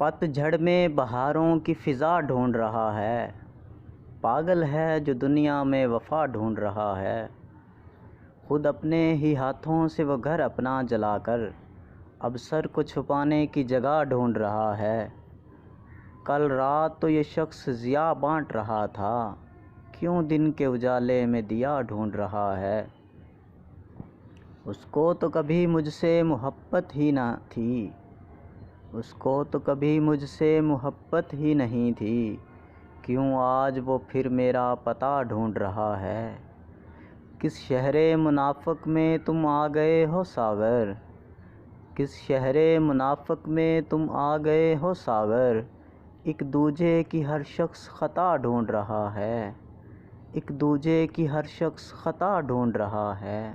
پت جھڑ میں بہاروں کی فضا ڈھونڈ رہا ہے، پاگل ہے جو دنیا میں وفا ڈھونڈ رہا ہے۔ خود اپنے ہی ہاتھوں سے وہ گھر اپنا جلا کر اب سر کو چھپانے کی جگہ ڈھونڈ رہا ہے۔ کل رات تو یہ شخص ضیاء بانٹ رہا تھا، کیوں دن کے اجالے میں دیا ڈھونڈ رہا ہے۔ اس کو تو کبھی مجھ سے محبت ہی نہ تھی، اس کو تو کبھی مجھ سے محبت ہی نہیں تھی، کیوں آج وہ پھر میرا پتہ ڈھونڈ رہا ہے۔ کس شہر منافق میں تم آ گئے ہو ساغر، کس شہر منافق میں تم آ گئے ہو ساغر، ایک دوجے کی ہر شخص خطا ڈھونڈ رہا ہے، ایک دوجے کی ہر شخص خطا ڈھونڈ رہا ہے۔